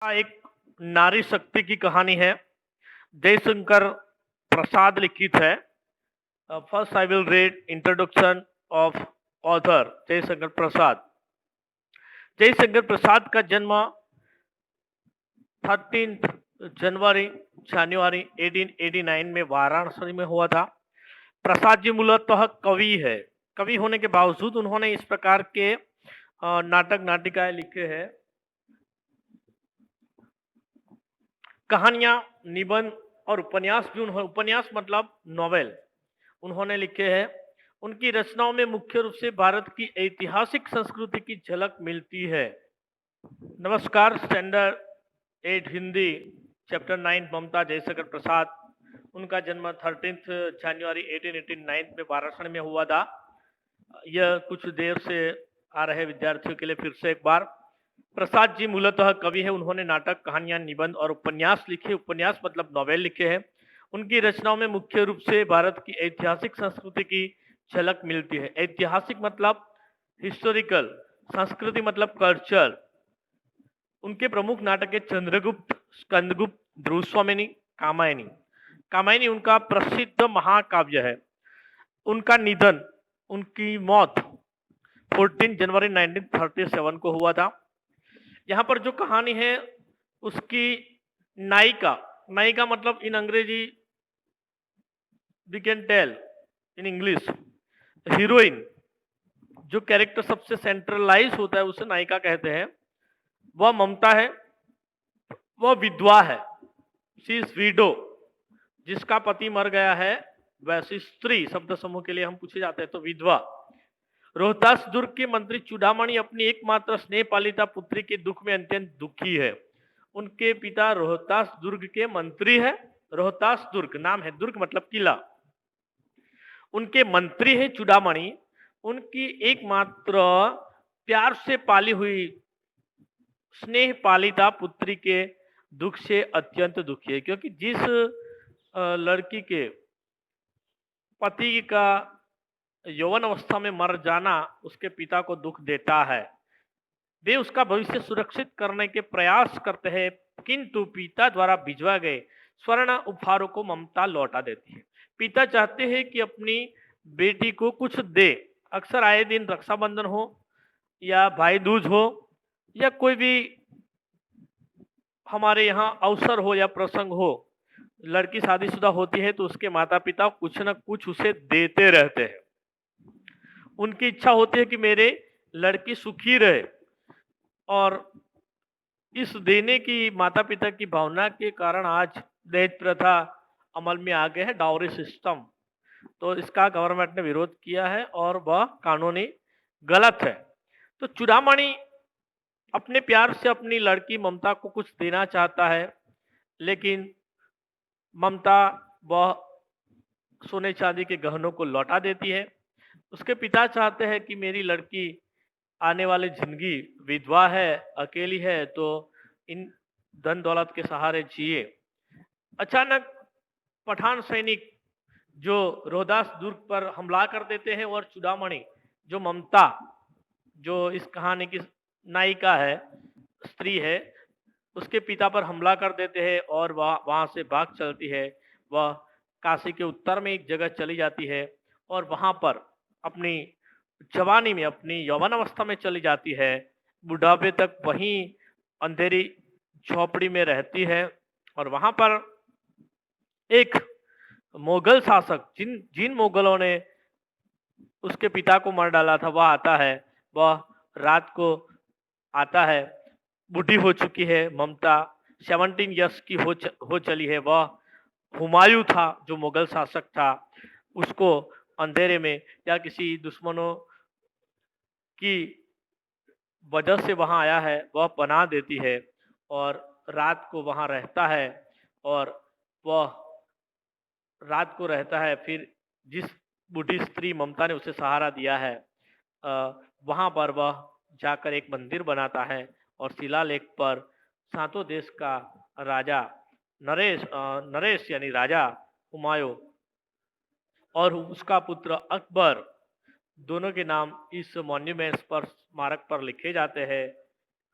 एक नारी शक्ति की कहानी है। जयशंकर प्रसाद लिखित है। First I will read introduction of author Jaishankar Prasad. Jaishankar Prasad का जन्म 13 जनवरी 1889 में वाराणसी में हुआ था। प्रसाद जी मूलतः कवि है। कवि होने के बावजूद उन्होंने इस प्रकार के नाटक नाटिकाएं लिखे हैं। कहानियां, निबंध और उपन्यास भी उपन्यास मतलब नॉवेल उन्होंने लिखे हैं। उनकी रचनाओं में मुख्य रूप से भारत की ऐतिहासिक संस्कृति की झलक मिलती है। नमस्कार, स्टैंडर्ड 8 हिंदी चैप्टर 9 ममता जयशंकर प्रसाद। उनका जन्म 13 जनवरी 1889 में वाराणसी में हुआ था। यह कुछ देर से आ रहे विद्यार्थियों के लिए फिर से एक बार। प्रसाद जी मूलतः कवि है। उन्होंने नाटक, कहानियां, निबंध और उपन्यास लिखे। उपन्यास मतलब नॉवेल लिखे हैं। उनकी रचनाओं में मुख्य रूप से भारत की ऐतिहासिक संस्कृति की झलक मिलती है। ऐतिहासिक मतलब हिस्टोरिकल, संस्कृति मतलब कल्चर। उनके प्रमुख नाटक है चंद्रगुप्त, स्कंदगुप्त, ध्रुवस्वामिनी, कामायनी। कामायनी उनका प्रसिद्ध महाकाव्य है। उनका निधन, उनकी मौत 14 जनवरी 1937 को हुआ था। यहाँ पर जो कहानी है उसकी नायिका, नायिका मतलब इन अंग्रेजी we can tell in English heroine, जो कैरेक्टर सबसे सेंट्रलाइज होता है उसे नायिका कहते हैं। वह ममता है। वह विधवा है। She is widow. जिसका पति मर गया है वैसी स्त्री शब्द समूह के लिए हम पूछे जाते हैं तो विधवा। रोहतास दुर्ग के मंत्री चूड़ामणि अपनी एकमात्र स्नेह पालिता पुत्री के दुख में अत्यंत दुखी है। उनके पिता रोहतास दुर्ग के मंत्री है। रोहतास दुर्ग नाम है, दुर्ग मतलब किला। उनके मंत्री है चूड़ामणि। उनकी एकमात्र प्यार से पाली हुई स्नेह पालिता पुत्री के दुख से अत्यंत दुखी है, क्योंकि जिस लड़की के पति का यौवन अवस्था में मर जाना उसके पिता को दुख देता है। वे उसका भविष्य सुरक्षित करने के प्रयास करते हैं, किंतु पिता द्वारा भिजवा गए स्वर्ण उपहारों को ममता लौटा देती है। पिता चाहते हैं कि अपनी बेटी को कुछ दे। अक्सर आए दिन रक्षाबंधन हो या भाई दूज हो या कोई भी हमारे यहाँ अवसर हो या प्रसंग हो, लड़की शादीशुदा होती है तो उसके माता पिता कुछ न कुछ उसे देते रहते हैं। उनकी इच्छा होती है कि मेरे लड़की सुखी रहे, और इस देने की माता पिता की भावना के कारण आज दहेज प्रथा अमल में आ गए है, डाउरी सिस्टम। तो इसका गवर्नमेंट ने विरोध किया है और वह कानूनी गलत है। तो चूड़ामणि अपने प्यार से अपनी लड़की ममता को कुछ देना चाहता है, लेकिन ममता वह सोने चांदी के गहनों को लौटा देती है। उसके पिता चाहते हैं कि मेरी लड़की आने वाली जिंदगी विधवा है, अकेली है, तो इन धन दौलत के सहारे जिए। अचानक पठान सैनिक जो रोहदास दुर्ग पर हमला कर देते हैं और चूड़ामणि जो ममता, जो इस कहानी की नायिका है, स्त्री है, उसके पिता पर हमला कर देते हैं और वह वहां से भाग चलती है। वह काशी के उत्तर में एक जगह चली जाती है और वहां पर अपनी जवानी में, अपनी यौवन अवस्था में चली जाती है। बुढ़ापे तक वहीं अंधेरी झोपड़ी में रहती है और वहां पर एक मुगल शासक, जिन जिन मुगलों ने उसके पिता को मार डाला था, वह आता है। वह रात को आता है। बूढ़ी हो चुकी है ममता, 17 इयर्स की हो चली है। वह हुमायूं था जो मुगल शासक था, उसको अंधेरे में या किसी दुश्मनों की वजह से वहां आया है, वह पनाह देती है और रात को वहां रहता है। और वह रात को रहता है, फिर जिस बूढ़ी स्त्री ममता ने उसे सहारा दिया है, वहां पर वह जाकर एक मंदिर बनाता है और शिलालेख पर सातों देश का राजा नरेश यानी राजा हुमायूं और उसका पुत्र अकबर, दोनों के नाम इस मॉन्यूमेंट्स पर, स्मारक पर लिखे जाते हैं।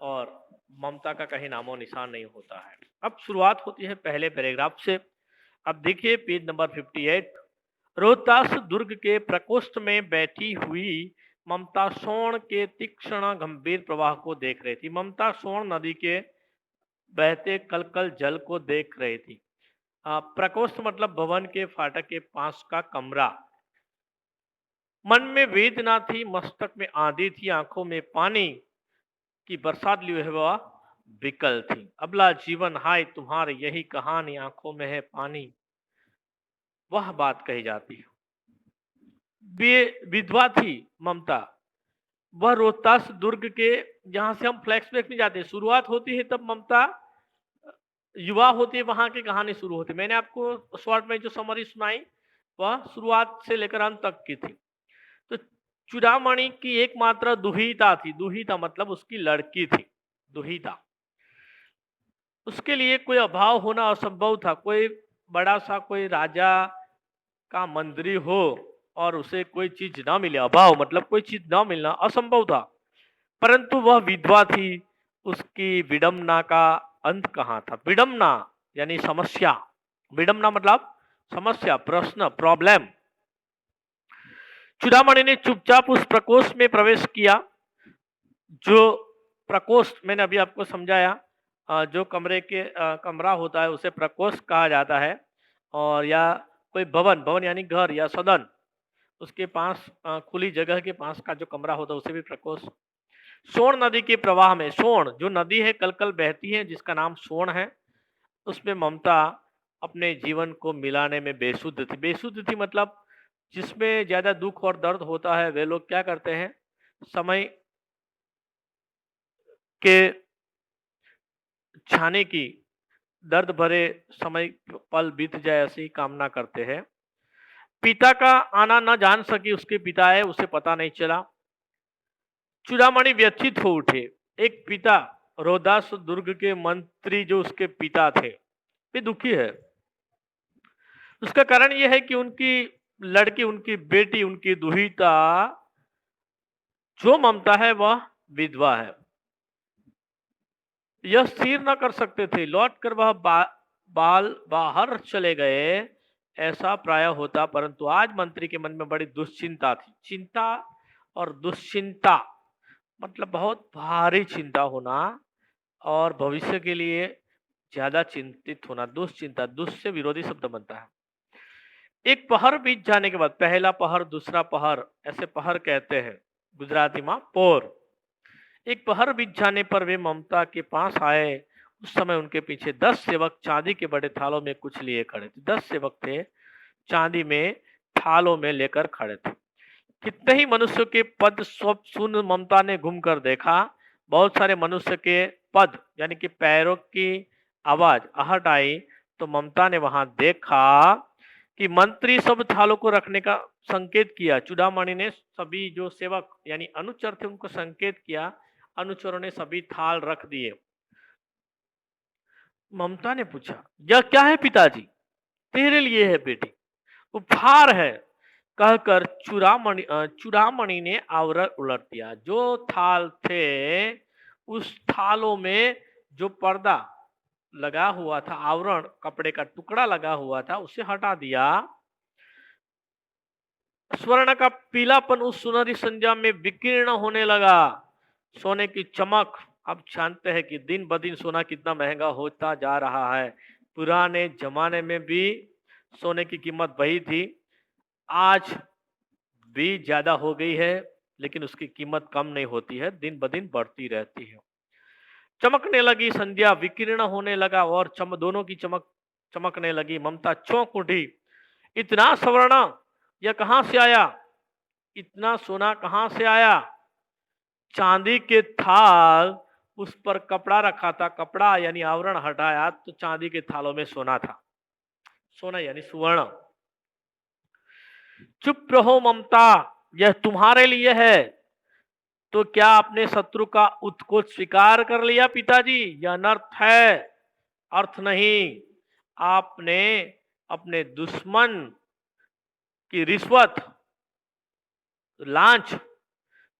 और ममता का कहीं नामो निशान नहीं होता है। अब शुरुआत होती है पहले पैराग्राफ से। अब देखिए पेज नंबर 58। रोहतास दुर्ग के प्रकोष्ठ में बैठी हुई ममता सोन के तीक्ष्ण गंभीर प्रवाह को देख रही थी। ममता सोन नदी के बहते कलकल जल को देख रही थी। प्रकोष्ठ मतलब भवन के फाटक के पास का कमरा। मन में वेदना थी, मस्तक में आंधी थी, आंखों में पानी की बरसात लिए हुआ विकल थी। अबला जीवन हाय तुम्हारी यही कहानी, आंखों में है पानी, वह बात कही जाती है। विधवा थी ममता। वह रोहतास दुर्ग के, जहां से हम फ्लैशबैक में जाते हैं, शुरुआत होती है तब ममता युवा होती है, वहां की कहानी शुरू होती है। मैंने आपको शॉर्ट में जो समरी सुनाई वह शुरुआत से लेकर अंत तक की थी। तो चूड़ामणि की एकमात्र दुहिता थी। दुहिता मतलब उसकी लड़की थी, दुहिता। उसके लिए कोई अभाव होना असंभव था। कोई बड़ा सा कोई राजा का मंत्री हो और उसे कोई चीज ना मिले, अभाव मतलब कोई चीज ना मिलना असंभव था। परंतु वह विधवा थी, उसकी विडंबना का अंत कहाँ था। विडंबना यानी समस्या, विडंबना मतलब समस्या, प्रश्न, प्रॉब्लम। चूड़ामणि ने चुपचाप उस प्रकोष्ठ में प्रवेश किया। जो प्रकोष्ठ मैंने अभी आपको समझाया, जो कमरे के कमरा होता है उसे प्रकोष्ठ कहा जाता है। और या कोई भवन, भवन यानी घर या सदन, उसके पास खुली जगह के पास का जो कमरा होता है उसे भी प्रकोष्ठ। सोन नदी के प्रवाह में, सोन जो नदी है कलकल बहती है जिसका नाम सोन है, उसमें ममता अपने जीवन को मिलाने में बेसुध थी। बेसुध थी मतलब जिसमें ज्यादा दुख और दर्द होता है वे लोग क्या करते हैं, समय के छाने की, दर्द भरे समय पल बीत जाए ऐसी कामना करते हैं। पिता का आना न जान सकी, उसके पिता है उसे पता नहीं चला। चूड़ामणि व्यथित हो उठे। एक पिता, रोहदास दुर्ग के मंत्री जो उसके पिता थे, वे दुखी है। उसका कारण यह है कि उनकी लड़की, उनकी बेटी, उनकी दुहिता जो ममता है वह विधवा है। यह स्थिर न कर सकते थे। लौट कर वह बाहर चले गए, ऐसा प्राय होता। परंतु आज मंत्री के मन में बड़ी दुश्चिंता थी। चिंता और दुश्चिंता मतलब बहुत भारी चिंता होना और भविष्य के लिए ज्यादा चिंतित होना। दुश्चिंता, दुष् से विरोधी शब्द बनता है। एक पहर बीत जाने के बाद, पहला पहर, दूसरा पहर, ऐसे पहर कहते हैं गुजराती में पोर। एक पहर बीत जाने पर वे ममता के पास आए। उस समय उनके पीछे 10 सेवक चांदी के बड़े थालों में कुछ लिए खड़े थे। 10 सेवक थे, चांदी में थालों में लेकर खड़े थे। कितने ही मनुष्य के पद सब सुन ममता ने घूमकर देखा। बहुत सारे मनुष्य के पद यानी कि पैरों की आवाज आहट आई तो ममता ने वहां देखा कि मंत्री सब थालों को रखने का संकेत किया। चूड़ामणि ने सभी जो सेवक यानी अनुचर थे उनको संकेत किया, अनुचरों ने सभी थाल रख दिए। ममता ने पूछा, यह क्या है पिताजी? तेरे लिए है बेटी, उपहार है, कहकर चूड़ामणि ने आवरण उलट दिया। जो थाल थे उस थालों में जो पर्दा लगा हुआ था, आवरण, कपड़े का टुकड़ा लगा हुआ था, उसे हटा दिया। स्वर्ण का पीलापन उस सुनहरी संध्या में विकीर्ण होने लगा। सोने की चमक, अब जानते हैं कि दिन ब दिन सोना कितना महंगा होता जा रहा है। पुराने जमाने में भी सोने की कीमत वही थी, आज भी ज्यादा हो गई है, लेकिन उसकी कीमत कम नहीं होती है, दिन ब दिन बढ़ती रहती है। चमकने लगी संध्या, विकीर्ण होने लगा और दोनों की चमक चमकने लगी। ममता चौंक उठी। इतना स्वर्ण यह कहां से आया? इतना सोना कहां से आया? चांदी के थाल, उस पर कपड़ा रखा था, कपड़ा यानी आवरण हटाया तो चांदी के थालों में सोना था। सोना यानी सुवर्ण। चुप रहो ममता, यह तुम्हारे लिए है। तो क्या आपने शत्रु का उत्कोच स्वीकार कर लिया पिताजी? यह अनर्थ है, अर्थ नहीं। आपने अपने दुश्मन की रिश्वत, लांच,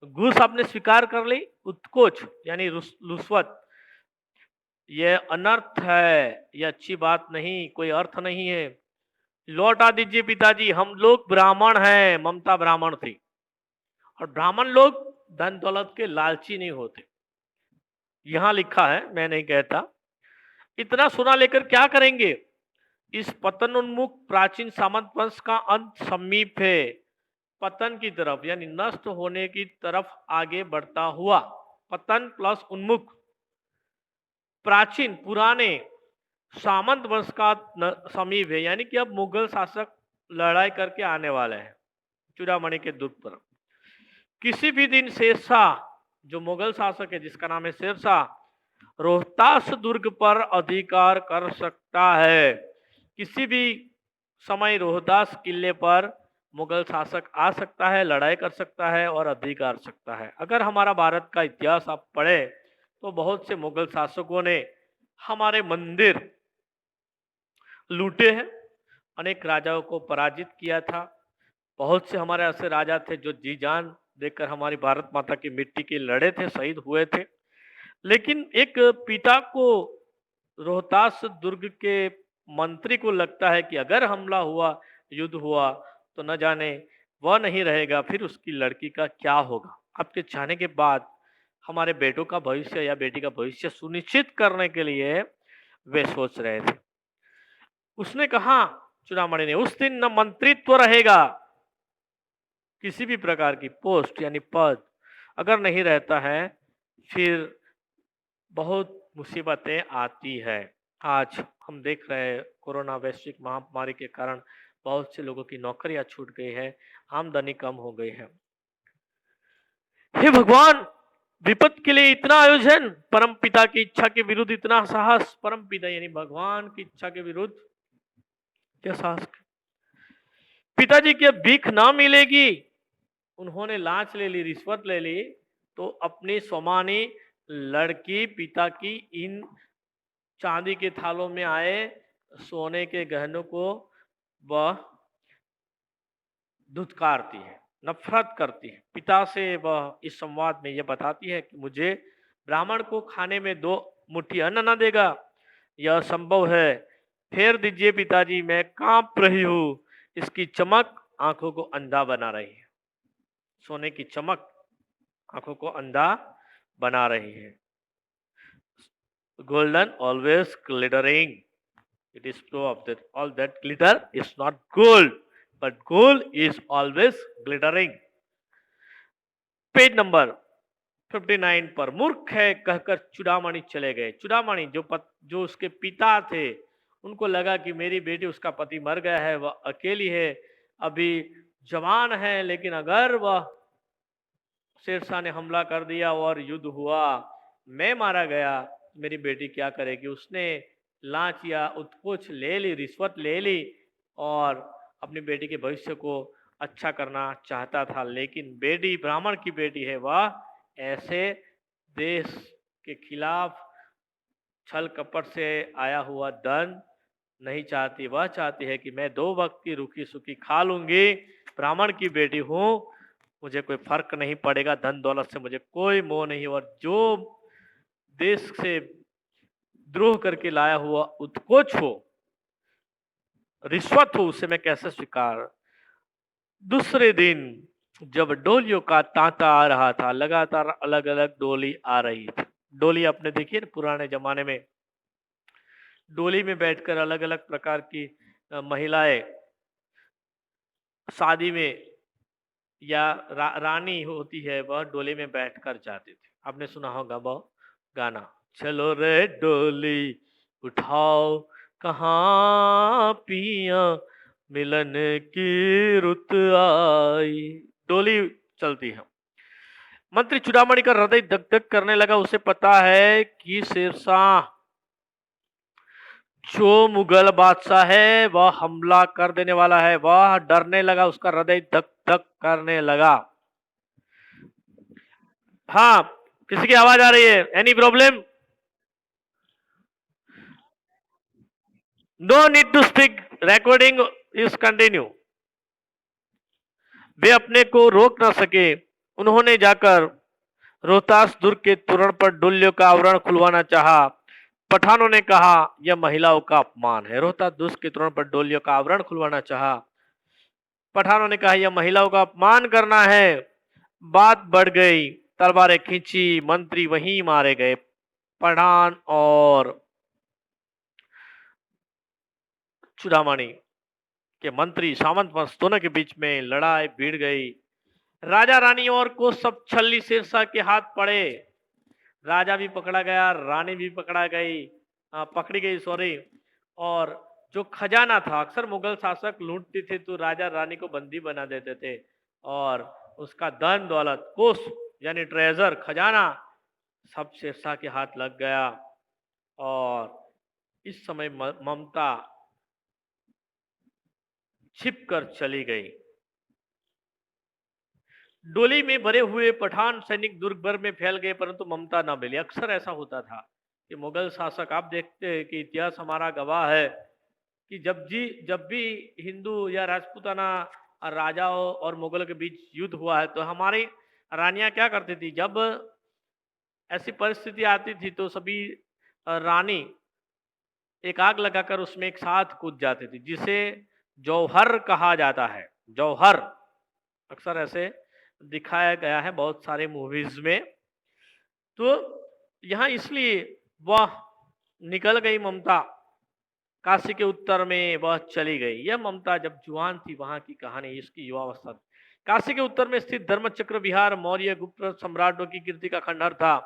घूस आपने स्वीकार कर ली, उत्कोच यानी रुश्वत, ये अनर्थ है, ये अच्छी बात नहीं, कोई अर्थ नहीं है। लौटा दीजिए पिताजी, हम लोग ब्राह्मण हैं, ममता ब्राह्मण थी, और ब्राह्मण लोग धन दौलत के लालची नहीं होते, यहां लिखा है, मैं नहीं कहता। इतना सोना लेकर क्या करेंगे? इस पतनोन्मुख प्राचीन सामंत वंश का अंत समीप है, पतन की तरफ यानी नष्ट होने की तरफ आगे बढ़ता हुआ। पतन प्लस उन्मुख, प्राचीन पुराने सामंत वंश का समीप है, यानी कि अब मुगल शासक लड़ाई करके आने वाले हैं चूड़ामणि के दुर्ग पर। किसी भी दिन शेरशाह, जो मुगल शासक है जिसका नाम है शेरशाह, रोहतास दुर्ग पर अधिकार कर सकता है। किसी भी समय रोहतास किले पर मुगल शासक आ सकता है, लड़ाई कर सकता है और अधिकार सकता है। अगर हमारा भारत का इतिहास आप पढ़े तो बहुत से मुगल शासकों ने हमारे मंदिर लूटे हैं, अनेक राजाओं को पराजित किया था। बहुत से हमारे ऐसे राजा थे जो जी जान देकर हमारी भारत माता की मिट्टी के लड़े थे, शहीद हुए थे। लेकिन एक पिता को, रोहतास दुर्ग के मंत्री को लगता है कि अगर हमला हुआ, युद्ध हुआ, तो न जाने वह नहीं रहेगा, फिर उसकी लड़की का क्या होगा। आपके जाने के बाद हमारे बेटों का भविष्य या बेटी का भविष्य सुनिश्चित करने के लिए वे सोच रहे थे। उसने कहा, चूड़ामणि ने, उस दिन न मंत्रित्व रहेगा, किसी भी प्रकार की पोस्ट यानी पद अगर नहीं रहता है, फिर बहुत मुसीबतें आती है। आज हम देख रहे हैं कोरोना वैश्विक महामारी के कारण बहुत से लोगों की नौकरियां छूट गई है, आमदनी कम हो गई है। हे भगवान, विपद के लिए इतना आयोजन, परम पिता की इच्छा के विरुद्ध इतना साहस। परम पिता यानी भगवान की इच्छा के विरुद्ध क्या साहस। पिताजी की अब भीख ना मिलेगी, उन्होंने लांच ले ली, रिश्वत ले ली, तो अपनी सोमानी लड़की पिता की इन चांदी के थालों में आए सोने के गहनों को वह धुतकारती है, नफरत करती है। पिता से वह इस संवाद में यह बताती है कि मुझे ब्राह्मण को खाने में 2 मुट्ठी अन्न न देगा, यह संभव है। फेर दीजिए पिताजी, मैं कांप रही हूं। इसकी चमक आंखों को अंधा बना रही है, सोने की चमक आंखों को अंधा बना रही है। Golden always glittering. It is true of that all that glitter is not gold, but gold is always glittering. Page number 59 पर, मूर्ख है कहकर चूड़ामणि चले गए। चूड़ामणि जो उसके पिता थे, उनको लगा कि मेरी बेटी, उसका पति मर गया है, वह अकेली है, अभी जवान है, लेकिन अगर वह शेरशाह ने हमला कर दिया और युद्ध हुआ, मैं मारा गया, मेरी बेटी क्या करेगी। उसने लांच या उत्कोच ले ली, रिश्वत ले ली और अपनी बेटी के भविष्य को अच्छा करना चाहता था। लेकिन बेटी, ब्राह्मण की बेटी है, वह ऐसे देश के खिलाफ छल कपट से आया हुआ धन नहीं चाहती। वह चाहती है कि मैं 2 वक्त की रूखी सूखी खा लूंगी, ब्राह्मण की बेटी हूं, मुझे कोई फर्क नहीं पड़ेगा, धन दौलत से मुझे कोई मोह नहीं। और जो देश से द्रोह करके लाया हुआ उत्कोच हो, रिश्वत हो, उसे मैं कैसे स्वीकार। दूसरे दिन जब डोलियों का तांता आ रहा था, लगातार अलग अलग डोली आ रही थी। डोली आपने देखी है पुराने जमाने में, डोली में बैठकर अलग अलग प्रकार की महिलाएं शादी में या रानी होती है, वह डोली में बैठकर जाती थी। आपने सुना होगा वह गाना, चलो रे डोली उठाओ कहाँ पिया, मिलन की रुत आई। डोली चलती है। मंत्री चूड़ामणि का हृदय धक धक करने लगा। उसे पता है कि शेरशाह जो मुगल बादशाह है वह हमला कर देने वाला है। वह डरने लगा, उसका हृदय धक धक करने लगा। हाँ, किसी की आवाज आ रही है? Any problem? No need to speak, recording is continue. वे अपने को रोक ना सके। उन्होंने जाकर रोहतास दुर्ग के तोरण पर डोलियों का आवरण खुलवाना चाहा। पठानों ने कहा यह महिलाओं का अपमान है। रोहतास दुर्ग के तोरण पर डोलियों का आवरण खुलवाना चाहा। पठानों ने कहा यह महिलाओं का अपमान करना है। बात बढ़ गई, तलवारें खींची, मंत्री वहीं मारे गए। पठान और चूड़ामणि के मंत्री सामंत वंश दोनों के बीच में लड़ाई भिड़ गई। राजा रानी और को सब छल्ली शेरशाह के हाथ पड़े। राजा भी पकड़ा गया, रानी भी पकड़ी गई सॉरी। और जो खजाना था, अक्सर मुगल शासक लूटते थे तो राजा रानी को बंदी बना देते थे और उसका धन दौलत कोष यानी ट्रेजर खजाना सब शेरशाह के हाथ लग गया। और इस समय ममता छिप कर चली गई। डोली में भरे हुए पठान सैनिक दुर्ग भर में फैल गए, परंतु ममता न मिली। अक्सर ऐसा होता था कि मुगल शासक, आप देखते हैं कि इतिहास हमारा गवाह है कि जब भी हिंदू या राजपूताना राजाओं और मुगलों के बीच युद्ध हुआ है तो हमारी रानियां क्या करती थी, जब ऐसी परिस्थिति आती थी तो सभी रानी एक आग लगाकर उसमें एक साथ कूद जाती थी, जिसे जौहर कहा जाता है। जौहर अक्सर ऐसे दिखाया गया है बहुत सारे मूवीज में। तो यहाँ इसलिए वह निकल गई ममता, काशी के उत्तर में वह चली गई। यह ममता जब जुआन थी वहां की कहानी, इसकी युवावस्था। काशी के उत्तर में स्थित धर्मचक्र विहार मौर्य गुप्त सम्राटों की कीर्ति का खंडहर था।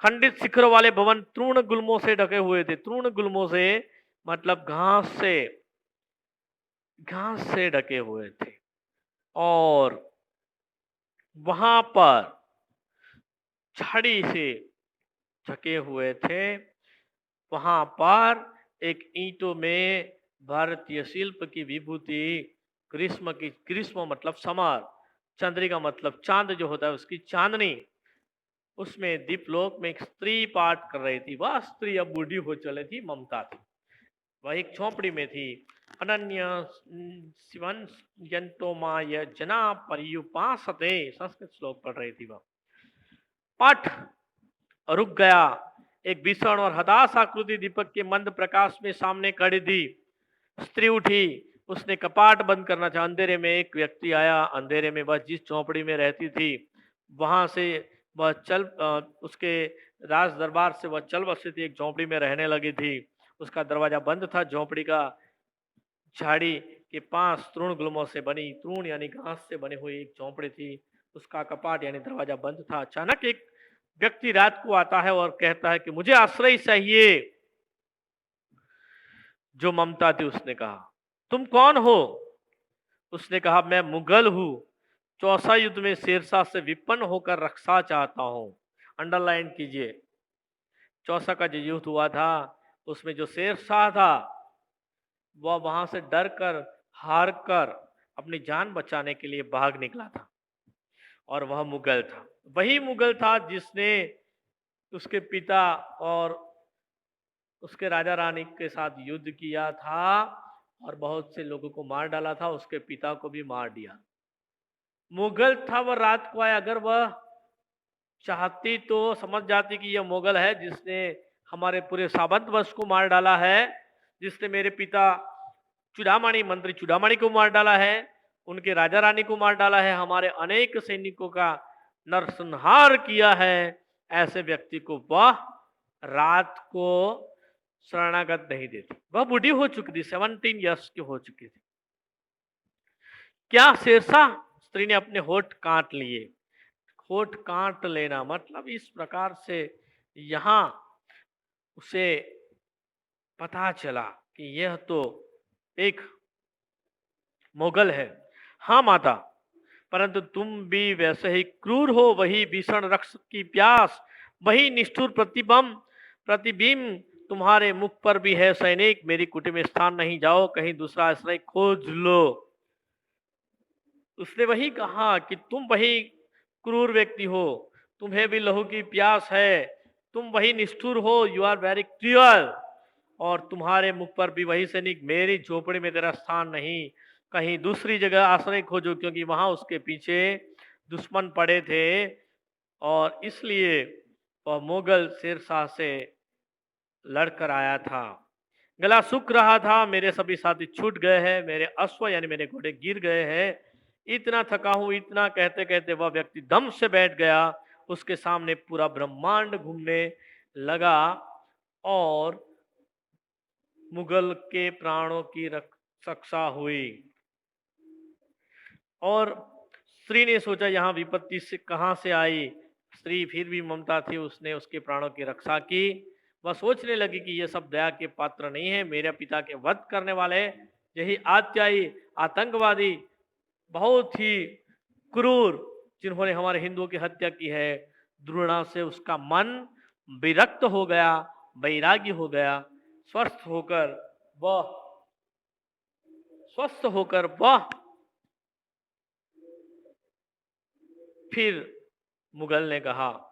खंडित शिखरों वाले भवन तृण गुल्मों से ढके हुए थे। तृण गुल्मों से मतलब घास से ढके हुए थे। और वहां पर छड़ी से ढके हुए थे। वहां पर एक ईंटों में भारतीय शिल्प की विभूति, ग्रीष्म मतलब समर, चंद्रिका मतलब चांद जो होता है उसकी चांदनी, उसमें दीपलोक में एक स्त्री पाठ कर रही थी। वह स्त्री अब बूढ़ी हो चली थी, ममता थी। वह एक झोपड़ी में थी। अनन्य शिवन जंतो माय जना पर्युपासते, संस्कृत श्लोक पढ़ रही थी वह। पाठ रुक गया। एक भीषण और हताश आकृति दीपक के मंद प्रकाश में सामने खड़ी थी। स्त्री उठी, उसने कपाट बंद करना चाहा। अंधेरे में एक व्यक्ति आया। अंधेरे में वह जिस झोपड़ी में रहती थी वहां से वह उसके राज दरबार से वह चल बसी थी, एक झोपड़ी में रहने लगी थी। उसका दरवाजा बंद था। झोपड़ी का झाड़ी के पास तृण गुल्मों से बनी, तृण यानी घास से बनी हुई एक झोपड़ी थी। उसका कपाट यानी दरवाजा बंद था। अचानक एक व्यक्ति रात को आता है और कहता है कि मुझे आश्रय चाहिए। जो ममता थी उसने कहा तुम कौन हो? उसने कहा मैं मुगल हूं, चौसा युद्ध में शेरशाह से विपन्न होकर रक्षा चाहता हूं। अंडरलाइन कीजिए, चौसा का जो युद्ध हुआ था उसमें जो शेरशाह था वह वहां से डर कर हार कर अपनी जान बचाने के लिए भाग निकला था। और वह मुगल था, वही मुगल था जिसने उसके पिता और उसके राजा रानी के साथ युद्ध किया था और बहुत से लोगों को मार डाला था। उसके पिता को भी मार दिया। मुगल था, वह रात को आया। अगर वह चाहती तो समझ जाती कि यह मुगल है जिसने हमारे पूरे सावंत वंश को मार डाला है, जिसने मेरे पिता चूड़ामणि मंत्री चूड़ामणि को मार डाला है, उनके राजा रानी को मार डाला है, हमारे अनेक सैनिकों का नरसंहार किया है। ऐसे व्यक्ति को वह रात को शरणागत नहीं देती। वह बूढ़ी हो चुकी थी, 17 इयर्स की हो चुकी थी। क्या शेरशाह? स्त्री ने अपने होठ काट लिए। होठ काट लेना मतलब इस प्रकार से यहां उसे पता चला कि यह तो एक मुगल है। हाँ माता, परंतु तुम भी वैसे ही क्रूर हो, वही भीषण रक्त की प्यास, वही निष्ठुर प्रतिबिंब तुम्हारे मुख पर भी है। सैनिक, मेरी कुटी में स्थान नहीं, जाओ कहीं दूसरा आश्रय खोज लो। उसने वही कहा कि तुम वही क्रूर व्यक्ति हो, तुम्हें भी लहू की प्यास है, तुम वही निष्ठुर हो, यू आर वेरी क्रूअल। और तुम्हारे मुख पर भी वही सैनिक, मेरी झोपड़ी में तेरा स्थान नहीं, कहीं दूसरी जगह आश्रय खोजो, क्योंकि वहां उसके पीछे दुश्मन पड़े थे और इसलिए वह मुगल शेरशाह से लड़कर आया था। गला सूख रहा था, मेरे सभी साथी छूट गए हैं, मेरे अश्व यानी मेरे घोड़े गिर गए हैं, इतना थका हूं। इतना कहते कहते वह व्यक्ति दम से बैठ गया। उसके सामने पूरा ब्रह्मांड घूमने लगा और मुगल के प्राणों की रक्षा हुई। और स्त्री ने सोचा यहाँ विपत्ति से कहां से आई। स्त्री फिर भी ममता थी, उसने उसके प्राणों की रक्षा की। वह सोचने लगी कि ये सब दया के पात्र नहीं है, मेरे पिता के वध करने वाले यही आत्यायी आतंकवादी, बहुत ही क्रूर, जिन्होंने हमारे हिंदुओं की हत्या की है। द्रुणा से उसका मन विरक्त हो गया, वैरागी हो गया। स्वस्थ होकर वह फिर मुगल ने कहा,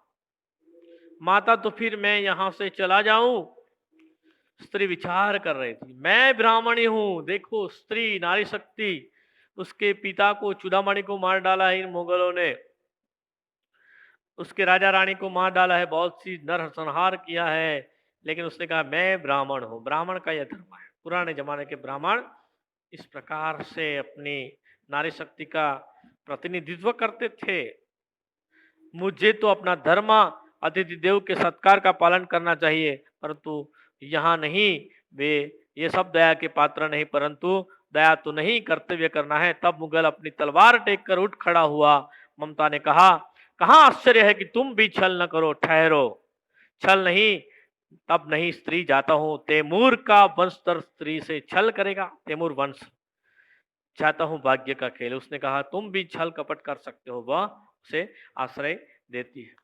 माता तो फिर मैं यहां से चला जाऊं। स्त्री विचार कर रही थी, मैं ब्राह्मणी हूं। देखो स्त्री, नारी शक्ति, उसके पिता को चूड़ामणि को मार डाला है इन मुगलों ने, उसके राजा रानी को मार डाला है, बहुत सी नरसंहार किया है, लेकिन उसने कहा मैं ब्राह्मण हूं। ब्राह्मण का यह धर्म है। पुराने जमाने के ब्राह्मण इस प्रकार से अपनी नारी शक्ति का प्रतिनिधित्व करते थे। मुझे तो अपना धर्म, अतिथि देव के सत्कार का पालन करना चाहिए, परंतु यहाँ नहीं। वे ये सब दया के पात्र नहीं, परंतु दया तो नहीं, कर्तव्य करना है। तब मुगल अपनी तलवार टेक कर उठ खड़ा हुआ। ममता ने कहा, कहाँ आश्चर्य है कि तुम भी छल न करो, ठहरो। छल नहीं, तब नहीं स्त्री जाता हूं। तैमूर का वंशधर स्त्री से छल करेगा? तैमूर वंश चाहता हूं भाग्य का खेल। उसने कहा तुम भी छल कपट कर सकते हो। वह उसे आश्रय देती है।